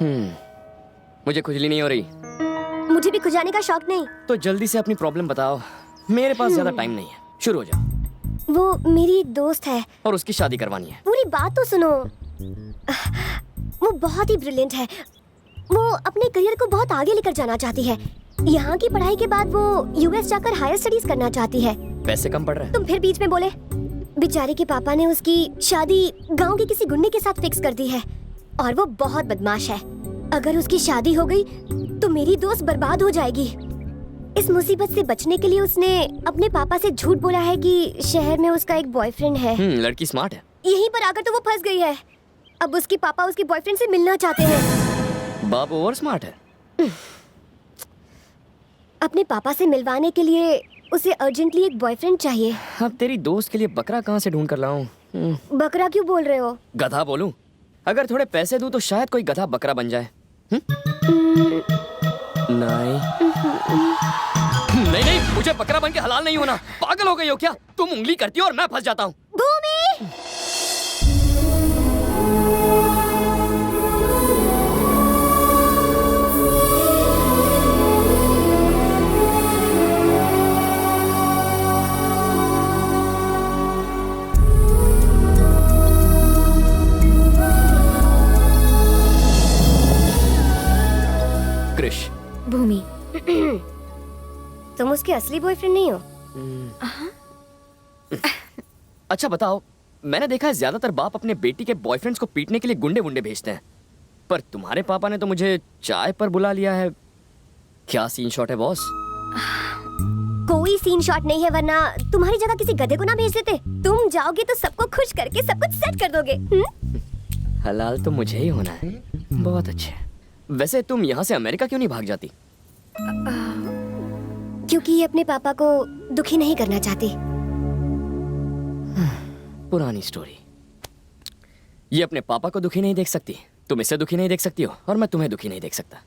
मुझे खुजली नहीं हो रही। मुझे भी खुजाने का शौक नहीं। तो जल्दी से अपनी प्रॉब्लम बताओ, मेरे पास ज्यादा टाइम नहीं है। शुरू हो जाओ। वो मेरी एक दोस्त है और उसकी शादी करवानी है। पूरी बात तो सुनो। वो बहुत ही ब्रिलियंट है। वो अपने करियर को बहुत आगे लेकर जाना चाहती है। यहाँ की पढ़ाई के बाद वो यूएस जाकर हायर स्टडीज करना चाहती है। पैसे कम पड़ रहे हैं। तुम फिर बीच में बोले। बेचारी के पापा ने उसकी शादी गांव के किसी गुंडे के साथ फिक्स कर दी है और वो बहुत बदमाश है। अगर उसकी शादी हो गई तो मेरी दोस्त बर्बाद हो जाएगी। इस मुसीबत से बचने के लिए उसने अपने पापा से झूठ बोला है कि शहर में उसका एक बॉयफ्रेंड है। लड़की स्मार्ट है। यहीं पर आकर तो वो फंस गई है। अब उसके पापा उसके बॉयफ्रेंड से मिलना चाहते हैं। बाप ओवर स्मार्ट है। अपने पापा से मिलवाने के लिए उसे अर्जेंटली एक बॉयफ्रेंड चाहिए। अब तेरी दोस्त के लिए बकरा कहाँ से ढूंढ कर लाऊं? बकरा क्यों बोल रहे हो? गधा बोलूं? अगर थोड़े पैसे दूं तो शायद कोई गधा बकरा बन जाए। नहीं नहीं नहीं, मुझे बकरा बन के हलाल नहीं होना। पागल हो गई हो क्या? तुम उंगली करती हो और मैं फंस जाता हूँ। भूमि! कृष। भूमि, तुम उसके असली बॉयफ्रेंड नहीं हो? अच्छा बताओ, मैंने देखा है ज्यादातर बाप अपने बेटी के बॉयफ्रेंड्स को पीटने के लिए गुंडे वुंडे भेजते हैं, पर तुम्हारे पापा ने तो मुझे चाय पर बुला लिया है। क्या सीन शॉट है बॉस? कोई सीन शॉट नहीं है, वरना तुम्हारी जगह किसी गधे को ना भेज देते। तुम जाओगे तो सबको खुश करके सब कुछ सेट कर दोगे। हलाल तो मुझे ही होना है। बहुत अच्छे। वैसे तुम यहाँ से अमेरिका क्यों नहीं भाग जाती? क्योंकि ये अपने पापा को दुखी नहीं करना चाहती। पुरानी स्टोरी। ये अपने पापा को दुखी नहीं देख सकती, तुम इसे दुखी नहीं देख सकती हो, और मैं तुम्हें दुखी नहीं देख सकता।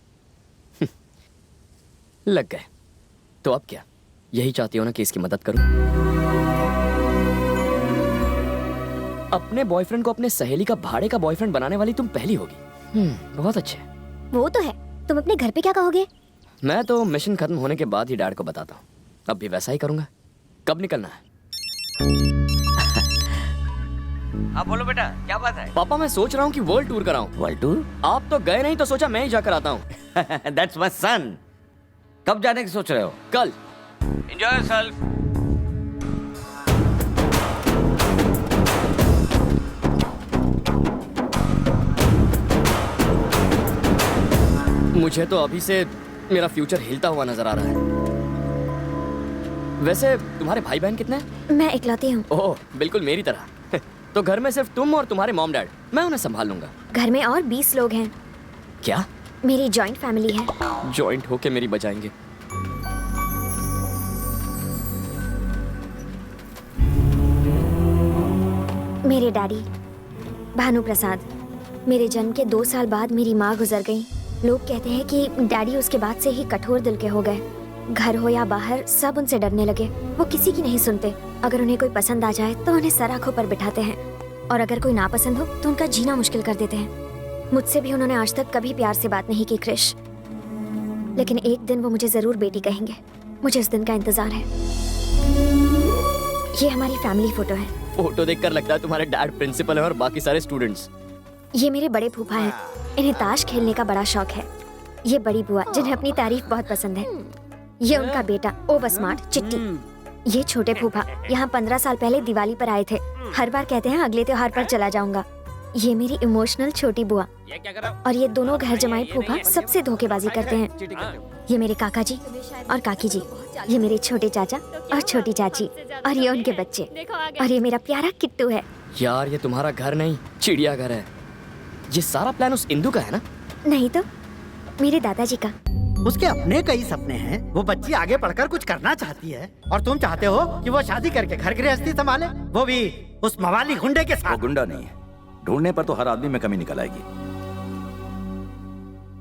लग गए। तो अब क्या, यही चाहती हो ना कि इसकी मदद करूं? अपने बॉयफ्रेंड को अपने सहेली का भाड़े का बॉयफ्रेंड बनाने वाली तुम पहली होगी। बहुत अच्छे। वो तो है। तुम अपने घर पे क्या कहोगे? मैं तो मिशन खत्म होने के बाद ही डैड को बताता हूँ। अब भी वैसा ही करूंगा। कब निकलना है? हाँ बोलो बेटा, क्या बात है? पापा मैं सोच रहा हूँ कि वर्ल्ड टूर कराऊं। World tour? आप तो गए नहीं तो सोचा मैं ही जाकर आता हूँ। That's my son. कब जाने की सोच रहे हो? कल। Enjoy yourself. मुझे तो अभी से मेरा फ्यूचर हिलता हुआ नजर आ रहा है। वैसे तुम्हारे भाई बहन कितने हैं? मैं इकलौती हूँ। ओह, बिल्कुल मेरी तरह। तो घर में सिर्फ तुम और तुम्हारे मॉम डैड, मैं उन्हें संभाल लूंगा। घर में और 20 लोग हैं। क्या? मेरी जॉइंट फैमिली है। जॉइंट होके मेरी बचाएंगे। मेरे डैडी भानु प्रसाद, मेरे जन्म के 2 साल बाद मेरी माँ गुजर गई। लोग कहते हैं कि डैडी उसके बाद से ही कठोर दिल के हो गए। घर हो या बाहर सब उनसे डरने लगे। वो किसी की नहीं सुनते। अगर उन्हें कोई पसंद आ जाए तो उन्हें सर आंखों पर बिठाते हैं, और अगर कोई नापसंद हो तो उनका जीना मुश्किल कर देते हैं। मुझसे भी उन्होंने आज तक कभी प्यार से बात नहीं की क्रिश, लेकिन एक दिन वो मुझे जरूर बेटी कहेंगे। मुझे इस दिन का इंतजार है। ये हमारी फैमिली फोटो है। फोटो देखकर लगता है तुम्हारे डैड प्रिंसिपल है और बाकी सारे स्टूडेंट्स। ये मेरे बड़े फूफा हैं। इन्हें ताश खेलने का बड़ा शौक है। ये बड़ी बुआ जिन्हें अपनी तारीफ बहुत पसंद है। ये उनका बेटा ओवर स्मार्ट चिट्टी। ये छोटे फूफा यहाँ 15 साल पहले दिवाली पर आए थे। हर बार कहते हैं अगले त्योहार पर चला जाऊंगा। ये मेरी इमोशनल छोटी बुआ, और ये दोनों घर जमाई फूफा सबसे धोखेबाजी करते हैं। ये मेरे काका जी और काकी जी, ये मेरे छोटे चाचा और छोटी चाची, और ये उनके बच्चे, और ये मेरा प्यारा किट्टू है। यार ये तुम्हारा घर नहीं, चिड़ियाघर है। ये सारा प्लान उस इंदु का है ना? नहीं तो मेरे दादाजी का। उसके अपने कई सपने हैं। वो बच्ची आगे पढ़कर कुछ करना चाहती है, और तुम चाहते हो कि वो शादी करके घर गृहस्थी संभाले, वो भी उस मवाली गुंडे के वो साथ। गुंडा नहीं है, ढूंढने पर तो हर आदमी में कमी निकल आएगी।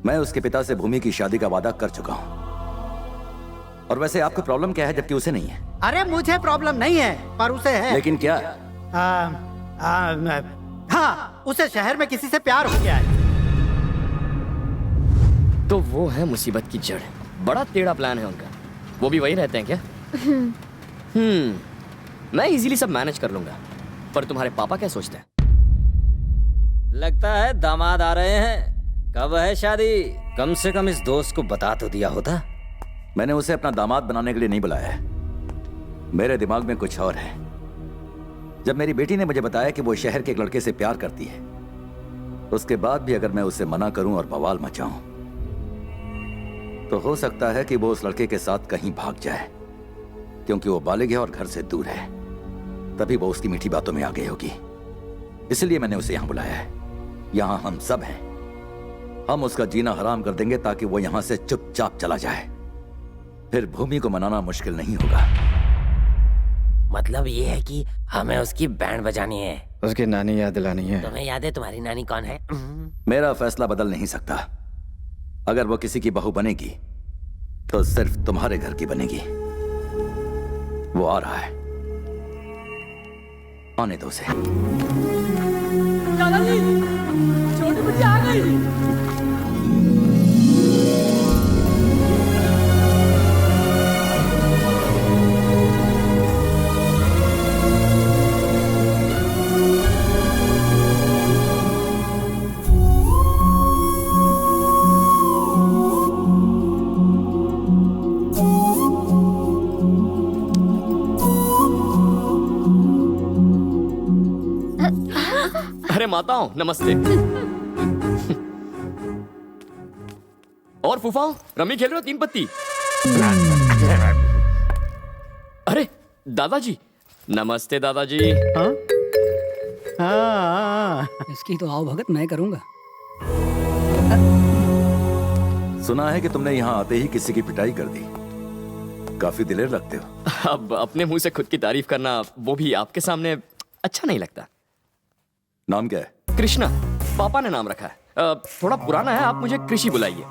मैं उसके पिता से भूमि की शादी का वादा कर चुका हूं। और वैसे आपको प्रॉब्लम क्या है जबकि उसे नहीं है? अरे मुझे प्रॉब्लम नहीं है, पर उसे है। लेकिन क्या? हाँ, उसे शहर में किसी से प्यार हो गया है। तो वो है मुसीबत की जड़। बड़ा टेढ़ा प्लान है उनका। वो भी वही रहते हैं क्या? मैं इजीली सब मैनेज कर लूंगा, पर तुम्हारे पापा क्या सोचते हैं? लगता है दामाद आ रहे हैं। कब है शादी? कम से कम इस दोस्त को बता तो दिया होता। मैंने उसे अपना दामाद बनाने के लिए नहीं बुलाया है। मेरे दिमाग में कुछ और है। जब मेरी बेटी ने मुझे बताया कि वो शहर के एक लड़के से प्यार करती है, उसके बाद भी अगर मैं उसे मना करूं और बवाल मचाऊं, तो हो सकता है कि वो उस लड़के के साथ कहीं भाग जाए, क्योंकि वो बालिग है और घर से दूर है। तभी वो उसकी मीठी बातों में आ गई होगी। इसलिए मैंने उसे यहां बुलाया है। यहां हम सब हैं। हम उसका जीना हराम कर देंगे ताकि वो यहां से चुपचाप चला जाए। फिर भूमि को मनाना मुश्किल नहीं होगा। मतलब ये है कि हमें उसकी बैंड बजानी है। उसकी नानी याद दिलानी है। तुम्हें याद है तुम्हारी नानी कौन है? मेरा फैसला बदल नहीं सकता। अगर वो किसी की बहू बनेगी तो सिर्फ तुम्हारे घर की बनेगी। वो आ रहा है, आने दो उसे। दादाजी, छोटी बिटिया आ गई। अरे माताओं, नमस्ते। और फूफाओं, रमी खेल रहे हो 3 पत्ती? अरे दादाजी, नमस्ते दादाजी। हाँ? हाँ। इसकी तो आओ भगत मैं करूंगा। सुना है कि तुमने यहाँ आते ही किसी की पिटाई कर दी। काफी दिलेर लगते हो। अब अपने मुंह से खुद की तारीफ करना, वो भी आपके सामने, अच्छा नहीं लगता। नाम क्या है? कृष्णा, पापा ने नाम रखा है। थोड़ा पुराना है, आप मुझे कृषि बुलाइए।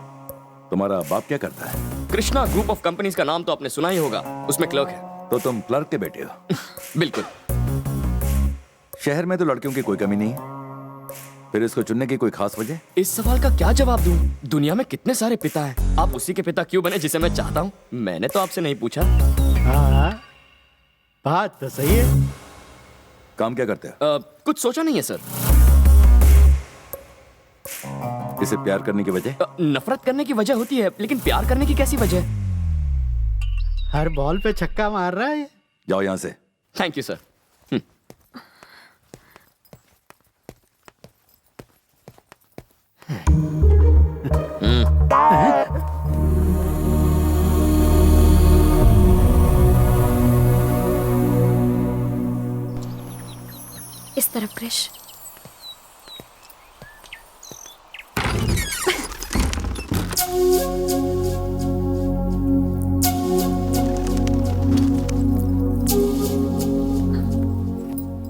तुम्हारा बाप क्या करता है? कृष्णा ग्रुप ऑफ कंपनीज का नाम तो आपने सुना ही होगा, उसमें क्लर्क है। तो तुम क्लर्क के बेटे हो? बिल्कुल। शहर में तो लड़कियों की कोई कमी नहीं है, फिर इसको चुनने की कोई खास वजह? इस सवाल का क्या जवाब दूं? दुनिया में कितने सारे पिता हैं, आप उसी के पिता क्यों बने जिसे मैं चाहता हूं? मैंने तो आपसे नहीं पूछा। हाँ, बात तो सही है। काम क्या करते हो? कुछ सोचा नहीं है सर। इसे प्यार करने की वजह? नफरत करने की वजह होती है, लेकिन प्यार करने की कैसी वजह? हर बॉल पे छक्का मार रहा है। जाओ यहां से। Thank you sir. इस तरफ क्रिश।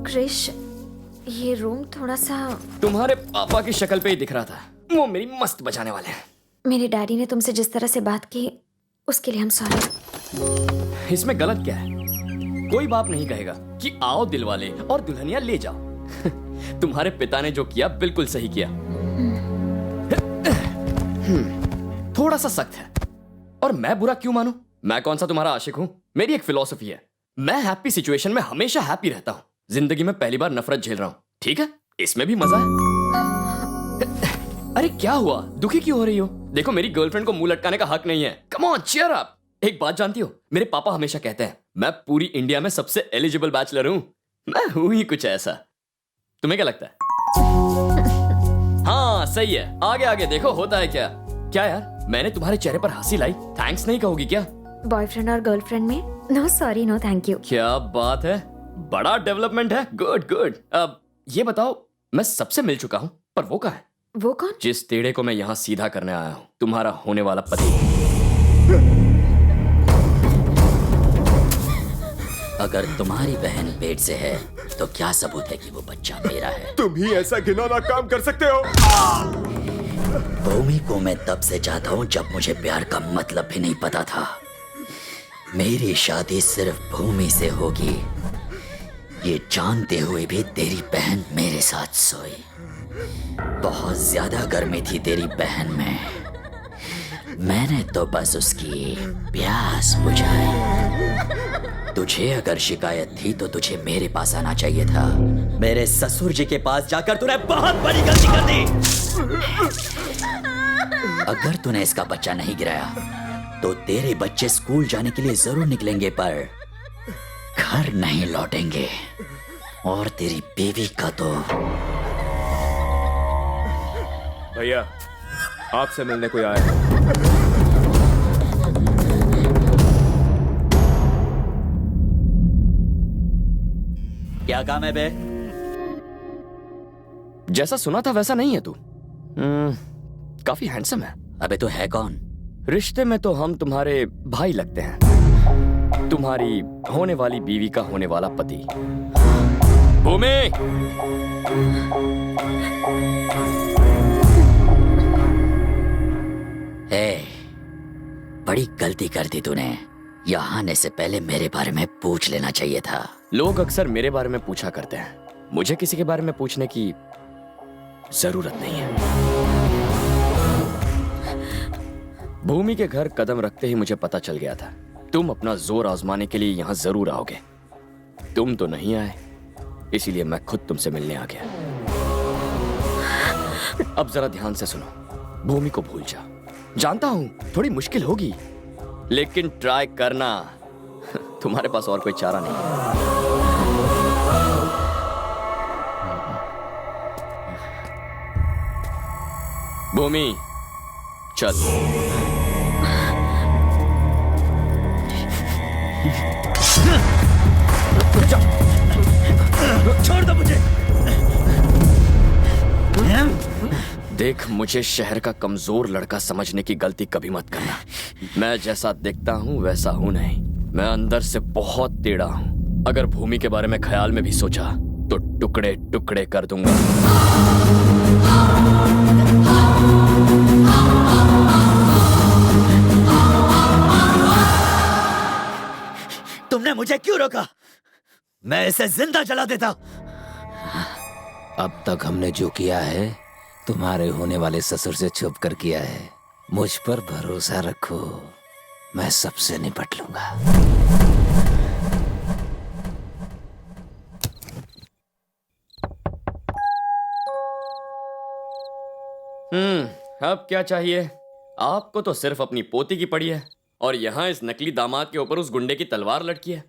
क्रिश, ये रूम थोड़ा सा। तुम्हारे पापा की शक्ल पे ही दिख रहा था, वो मेरी मस्त बचाने वाले हैं। मेरे डैडी ने तुमसे जिस तरह से बात की, उसके लिए हम सॉरी। इसमें गलत क्या है? कोई बाप नहीं कहेगा कि आओ दिलवाले और दुल्हनिया ले जाओ। तुम्हारे पिता ने जो किया बिल्कुल सही किया। थोड़ा सा सख्त है, और मैं बुरा क्यों मानूं? मैं कौन सा तुम्हारा आशिक हूं? मेरी एक फिलॉसफी है, मैं हैप्पी सिचुएशन में हमेशा हैप्पी रहता हूं। जिंदगी में पहली बार नफरत झेल रहा हूं, ठीक है? इसमें भी मजा है। अरे क्या हुआ, दुखी क्यों हो रही हो? देखो, मेरी गर्लफ्रेंड को मुंह लटकाने का हक नहीं है। Come on, cheer up. एक बात जानती हो, मेरे पापा हमेशा कहते हैं मैं पूरी इंडिया में सबसे एलिजिबल बैचलर हूं। मैं हूं ही कुछ ऐसा। तुम्हें क्या लगता है? हाँ सही है, आगे आगे देखो होता है क्या। क्या यार, मैंने तुम्हारे चेहरे पर हंसी लाई, थैंक्स नहीं कहोगी क्या? बॉयफ्रेंड और गर्लफ्रेंड में no sorry no thank you. क्या बात है, बड़ा डेवलपमेंट है। Good good. अब ये बताओ, मैं सबसे मिल चुका हूं, पर वो कहाँ है? वो कौन? जिस टेढ़े को मैं यहाँ सीधा करने आया हूँ, तुम्हारा होने वाला पति। अगर तुम्हारी बहन पेट से है तो क्या सबूत है कि वो बच्चा मेरा है? तुम ही ऐसा घिनौना काम कर सकते हो? भूमि को मैं तब से चाहता हूँ जब मुझे प्यार का मतलब भी नहीं पता था। मेरी शादी सिर्फ भूमि से होगी, ये जानते हुए भी तेरी बहन मेरे साथ सोई। बहुत ज्यादा गर्मी थी तेरी बहन में, मैंने तो बस उसकी प्यास बुझाई। तुझे अगर शिकायत थी तो तुझे मेरे पास आना चाहिए था। मेरे ससुर जी के पास जाकर तूने बहुत बड़ी गलती कर दी। अगर तूने इसका बच्चा नहीं गिराया तो तेरे बच्चे स्कूल जाने के लिए जरूर निकलेंगे पर घर नहीं लौटेंगे। और तेरी बीवी का तो भैया आपसे मिलने कोई आया है। क्या काम है बे? जैसा सुना था वैसा नहीं है तू। काफी हैंडसम है। अबे तो है कौन? रिश्ते में तो हम तुम्हारे भाई लगते हैं, तुम्हारी होने वाली बीवी का होने वाला पति। भूमि, बड़ी गलती कर दी तूने। यहाँ आने से पहले मेरे बारे में पूछ लेना चाहिए था। लोग अक्सर मेरे बारे में पूछा करते हैं, मुझे किसी के बारे में पूछने की जरूरत नहीं है। भूमि के घर कदम रखते ही मुझे पता चल गया था तुम अपना जोर आजमाने के लिए यहां जरूर आओगे। तुम तो नहीं आए, इसीलिए मैं खुद तुमसे मिलने आ गया। अब जरा ध्यान से सुनो। भूमि को भूल जा। जानता हूं थोड़ी मुश्किल होगी, लेकिन ट्राई करना। तुम्हारे पास और कोई चारा नहीं है। भूमि चल। छोड़ दो मुझे। देख, मुझे शहर का कमजोर लड़का समझने की गलती कभी मत करना। मैं जैसा दिखता हूँ वैसा हूँ नहीं। मैं अंदर से बहुत टेढ़ा हूँ। अगर भूमि के बारे में ख्याल में भी सोचा तो टुकड़े टुकड़े कर दूंगा। तुमने मुझे क्यों रोका? मैं इसे जिंदा जला देता। अब तक हमने जो किया है तुम्हारे होने वाले ससुर से छुप कर किया है। मुझ पर भरोसा रखो, मैं सबसे निपट लूंगा। अब क्या चाहिए? आपको तो सिर्फ अपनी पोती की पड़ी है और यहाँ इस नकली दामाद के ऊपर उस गुंडे की तलवार लटकी है।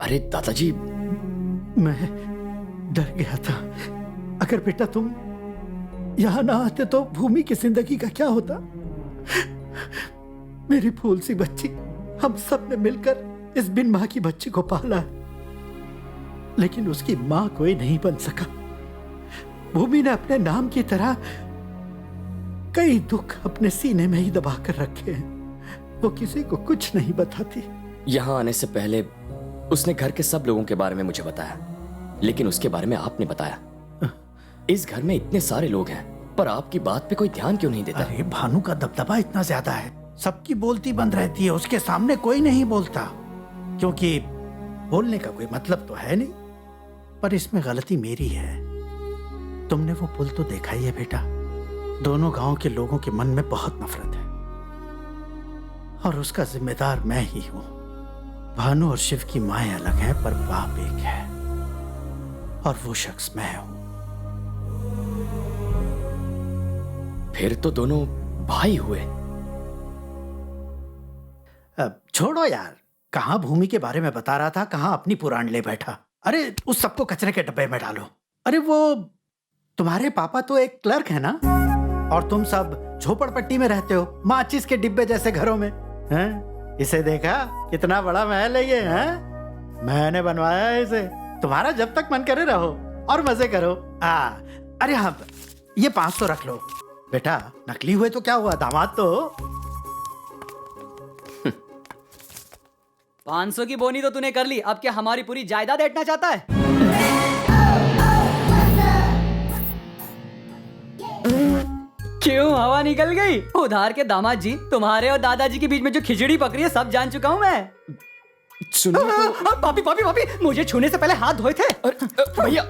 अरे दादाजी, मैं डर गया था। अगर बेटा तुम यहां ना आते तो भूमि की जिंदगी का क्या होता? मेरी फूल सी बच्ची, हम सब ने मिलकर इस बिन मां की बच्ची को पाला है, लेकिन उसकी मां कोई नहीं बन सका। भूमि ने अपने नाम की तरह कई दुख अपने सीने में ही दबा कर रखे हैं। वो किसी को कुछ नहीं बताती। यहाँ आने से पहले उसने घर के सब लोगों के बारे में मुझे बताया, लेकिन उसके बारे में आपने बताया। इस घर में इतने सारे लोग हैं, पर आपकी बात पे कोई ध्यान क्यों नहीं देता? अरे भानु का दबदबा इतना ज्यादा है, सबकी बोलती बंद रहती है। उसके सामने कोई नहीं बोलता, क्योंकि बोलने का कोई मतलब तो है नहीं। पर इसमें गलती मेरी है। तुमने वो पुल तो देखा ही है बेटा। दोनों गांव के लोगों के मन में बहुत नफरत है और उसका जिम्मेदार मैं ही हूं। भानु और शिव की माएं अलग हैं, पर बाप एक है और वो शख्स मैं हूं। फिर तो दोनों भाई हुए। अब छोड़ो यार, कहां भूमि के बारे में बता रहा था, कहां अपनी पुराण ले बैठा। अरे उस सबको कचरे के डब्बे में डालो। अरे वो तुम्हारे पापा तो एक क्लर्क है ना, और तुम सब झोपड़पट्टी में रहते हो, माचिस के डिब्बे जैसे घरों में हैं? इसे देखा कितना बड़ा महल है ये, हैं? मैंने बनवाया है इसे। तुम्हारा जब तक मन करे रहो और मजे करो। अरे हाँ, ये 500 रख लो बेटा। नकली हुए तो क्या हुआ, दामाद तो हो। 500 की बोनी तो तूने कर ली, अब क्या हमारी पूरी जायदाद ऐंठना चाहता है? क्यों हवा निकल गई? उधार के दामाद जी, तुम्हारे और दादाजी के बीच में जो खिचड़ी पकड़ी है सब जान चुका हूं मैं। सुनो तो। पापी पापी पापी, मुझे छूने से पहले हाथ धोए थे। भैया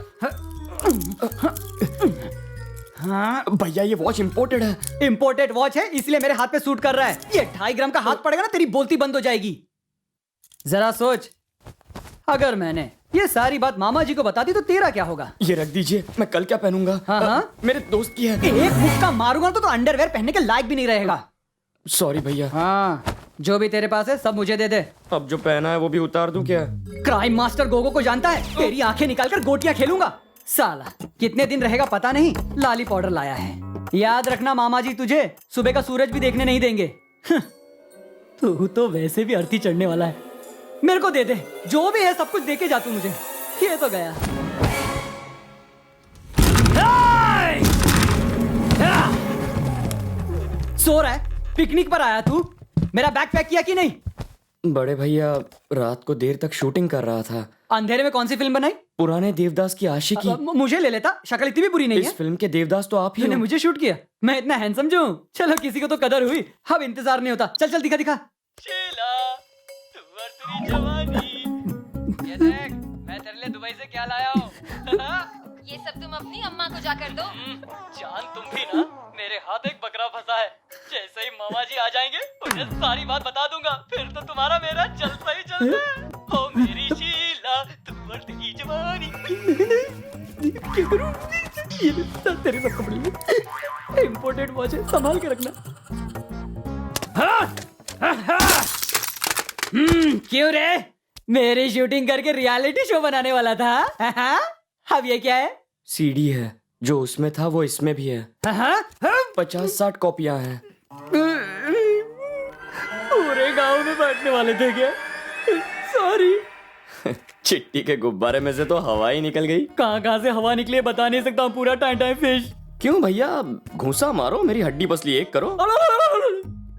भैया ये वॉच इंपोर्टेड है। इंपोर्टेड वॉच है इसलिए मेरे हाथ पे सूट कर रहा है। ये 2.5 ग्राम का हाथ पड़ेगा ना, तेरी बोलती बंद हो जाएगी। जरा सोच, अगर मैंने ये सारी बात मामा जी को बता दी तो तेरा क्या होगा? ये रख दीजिए, मैं कल क्या पहनूंगा? हाँ? मेरे दोस्त की है। एक मुक्का मारूंगा तो अंडरवेयर पहनने के लायक भी नहीं रहेगा। सॉरी भैया। हाँ, जो भी तेरे पास है सब मुझे दे दे। अब जो पहना है वो भी उतार दूं क्या? क्राइम मास्टर गोगो को जानता है? तेरी आंखें निकालकर गोटियां खेलूंगा। साला कितने दिन रहेगा पता नहीं, लाली पाउडर लाया है। याद रखना मामा जी तुझे सुबह का सूरज भी देखने नहीं देंगे। तू तो वैसे भी अर्थी चढ़ने वाला है। मेरे को दे दे, जो भी है सब कुछ दे के जा तू मुझे। ये तो गया। सो रहा है? पिकनिक पर आया तू? मेरा बैग पैक किया कि नहीं? बड़े भैया रात को देर तक शूटिंग कर रहा था। अंधेरे में कौन सी फिल्म बनाई? पुराने देवदास की आशिकी। मुझे ले लेता, शक्ल इतनी भी बुरी नहीं है। इस फिल्म के देवदास तो आप ही तूने हो। मुझे शूट किया? मैं इतना हैंडसम जो हूँ? चलो किसी को तो कदर हुई। अब इंतजार नहीं होता। चल चल दिखा दिखा। ये देख, मैं तेरे लिए दुबई से क्या लाया हूँ। ये सब तुम अपनी अम्मा को जाकर दो। जान तुम भी ना, मेरे हाथ एक बकरा फंसा है। जैसे ही मामा जी आ जाएंगे उन्हें सारी बात बता दूंगा, फिर तो तुम्हारा मेरा चलता ही चलता है। ओ मेरी शीला, तू और तेरी जवानी। क्या करूं? ये तेरे सब कपड़े इंपोर्टेड वॉच है, संभाल के रखना। क्यों रे? मेरी शूटिंग करके रियलिटी शो बनाने वाला था? अब ये क्या है? सीडी है, जो उसमें था वो इसमें भी है। 50-60 कॉपियां हैं। पूरे गांव में बांटने वाले थे क्या? सॉरी। चिट्टी के गुब्बारे में से तो हवा ही निकल गई। कहां से हवा निकली बता नहीं सकता हूँ। पूरा टाइम टाइम फिश। क्यों भैया, घूंसा मारो, मेरी हड्डी पसली एक करो।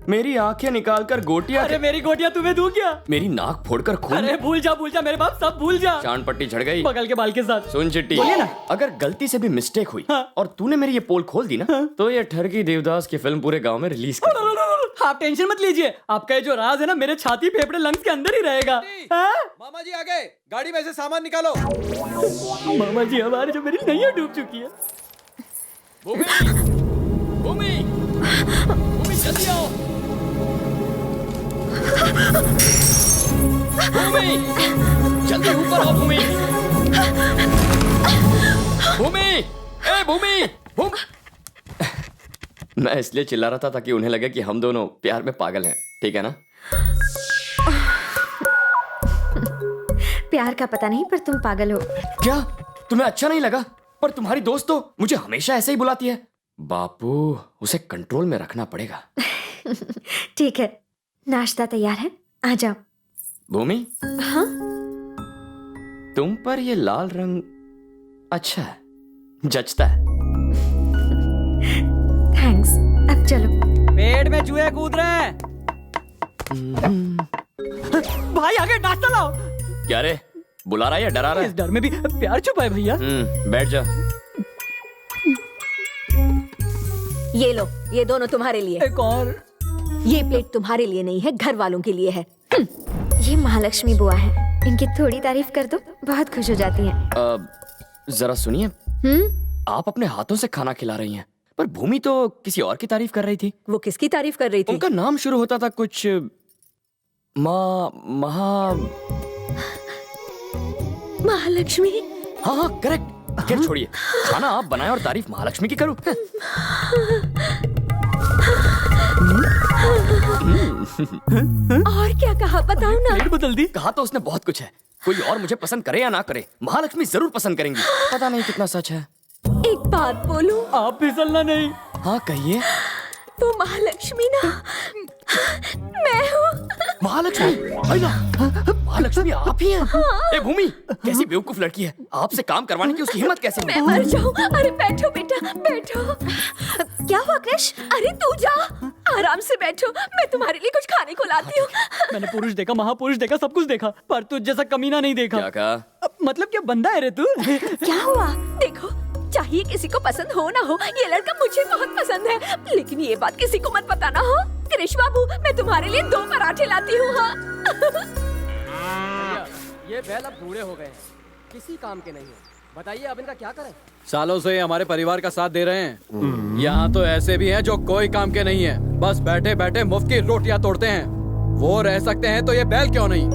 मेरी आंखें निकालकर गोटियां। अरे मेरी गोटियां तुम्हें दूं क्या? मेरी नाक फोड़कर खून। अरे भूल जा मेरे बाप, सब भूल जा। चांद पट्टी झड़ गई बगल के बाल के साथ। सुन चिट्टी, बोलिए ना। अगर गलती से भी मिस्टेक हुई और तूने मेरी ये पोल खोल दी ना, तो ये ठरकी देवदास की फिल्म पूरे गांव में रिलीज कर। आप टेंशन मत लीजिए, आपका ये जो राज है ना मेरे छाती फेफड़े लंग्स के अंदर ही रहेगा। मामा जी आ गए, गाड़ी में से सामान निकालो। मामा जी हमारे जो मेरी नैया डूब चुकी है। भूमि जल्दी आओ। भूमि जल्दी ऊपर आओ। भूमि ए भूमि। मैं इसलिए चिल्ला रहा था ताकि उन्हें लगे कि हम दोनों प्यार में पागल हैं, ठीक है ना? प्यार का पता नहीं पर तुम पागल हो। क्या तुम्हें अच्छा नहीं लगा? पर तुम्हारी दोस्त तो मुझे हमेशा ऐसे ही बुलाती है। बापू, उसे कंट्रोल में रखना पड़ेगा। ठीक है, नाश्ता तैयार है, आ जाओ। भूमि, हाँ? तुम पर ये लाल रंग अच्छा है, जचता है। थैंक्स, अब चलो। पेट में चूहे कूद रहे हैं। भाई आगे नाश्ता लाओ। क्या रे, बुला रहा है या डरा रहा है? इस डर में भी प्यार छुपा है भैया। बैठ जा। ये लो, ये दोनों तुम्हारे लिए। एक और। ये प्लेट तुम्हारे लिए नहीं है, घर वालों के लिए है। ये महालक्ष्मी बुआ है, इनकी थोड़ी तारीफ कर दो, बहुत खुश हो जाती हैं। जरा सुनिए, आप अपने हाथों से खाना खिला रही हैं, पर भूमि तो किसी और की तारीफ कर रही थी। वो किसकी तारीफ कर रही थी? उनका नाम शुरू होता था कुछ महालक्ष्मी। हाँ करेक्ट। खैर छोड़िए, खाना आप बनाए और तारीफ महालक्ष्मी की करूं। और क्या कहा बताओ ना। प्लेट बदल दी। कहा तो उसने बहुत कुछ है, कोई और मुझे पसंद करे या ना करे, महालक्ष्मी जरूर पसंद करेंगी। पता नहीं कितना सच है। एक बात बोलूं? आप फिसलना नहीं। हाँ कहिए। वो महालक्ष्मी ना मैं हूँ। महालक्ष्मी? महालक्ष्मी आप ही हैं? ए भूमि, कैसी बेवकूफ लड़की है, आपसे काम करवाने की उसकी हिम्मत कैसे? मैं मर जाऊँ। अरे बैठो बेटा, बैठो। क्या हुआ कृष? अरे तू जा, आराम से बैठो, मैं तुम्हारे लिए कुछ खाने को लाती हूँ। मैंने पुरुष देखा, महापुरुष देखा, सब कुछ देखा, पर तुझ जैसा कमीना नहीं देखा। क्या कहा? मतलब क्या बंदा है रे तू? क्या हुआ? देखो, चाहिए किसी को पसंद हो ना हो, ये लड़का मुझे बहुत पसंद है, लेकिन ये बात किसी को मत बताना हो। कृष बाबू, मैं तुम्हारे लिए 2 पराठे लाती हूँ। हाँ ये बैल अब बूढ़े हो गए हैं, किसी काम के नहीं है। बताइए अब इनका क्या करें? सालों से ये हमारे परिवार का साथ दे रहे हैं। यहाँ तो ऐसे भी हैं जो कोई काम के नहीं है, बस बैठे बैठे मुफ्त की रोटियां तोड़ते हैं। वो रह सकते हैं तो ये बैल क्यों नहीं?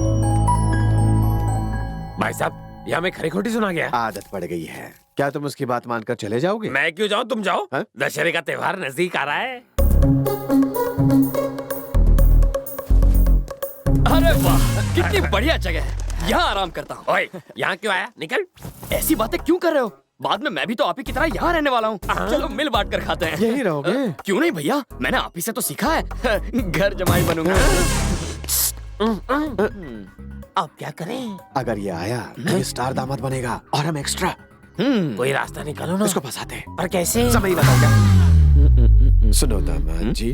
भाई साहब, यहाँ में खरी खोटी सुना गया। आदत पड़ गई है। क्या तुम उसकी बात मानकर चले जाओगे? मैं क्यों जाऊँ, तुम जाओ। दशहरे का त्योहार नजदीक आ रहा है। अरे वाह, कितनी बढ़िया जगह है, यहाँ आराम करता हूँ। ओए, यहाँ क्यों आया? निकल। ऐसी बातें क्यों कर रहे हो? बाद में मैं भी तो आप ही की तरह यहाँ रहने वाला हूँ। चलो मिल बांट कर खाते हैं। यही रहोगे? क्यों नहीं भैया, मैंने आप ही से तो सीखा है। घर जमाई बनूंगा। अब क्या करें? अगर ये आया तो ये स्टार दामाद बनेगा और हम एक्स्ट्रा। कोई रास्ता निकालो ना। इसको फंसाते हैं। पर कैसे? समय ही बताओगे। सुनो दामाद जी,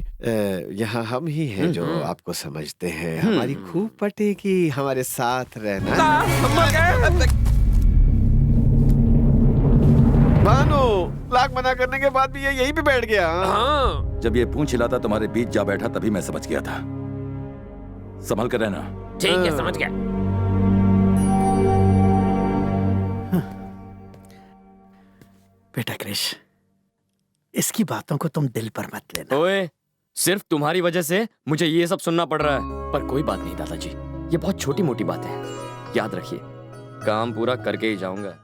यहाँ हम ही हैं जो आपको समझते हैं। हमारी खूब पटेगी हमारे साथ रहना। भानु, लाख मना करने के बाद भी ये यहीं पे बैठ गया। हाँ। जब ये पूंछ हिलाता तुम्हारे बीच जा बैठा तभी मैं समझ गया था। संभल कर रहना। ठीक है, समझ गया। बेटा क्रिश, इसकी बातों को तुम दिल पर मत लेना। ओए, सिर्फ तुम्हारी वजह से मुझे ये सब सुनना पड़ रहा है। पर कोई बात नहीं दादाजी, ये बहुत छोटी मोटी बात है। याद रखिए, काम पूरा करके ही जाऊंगा।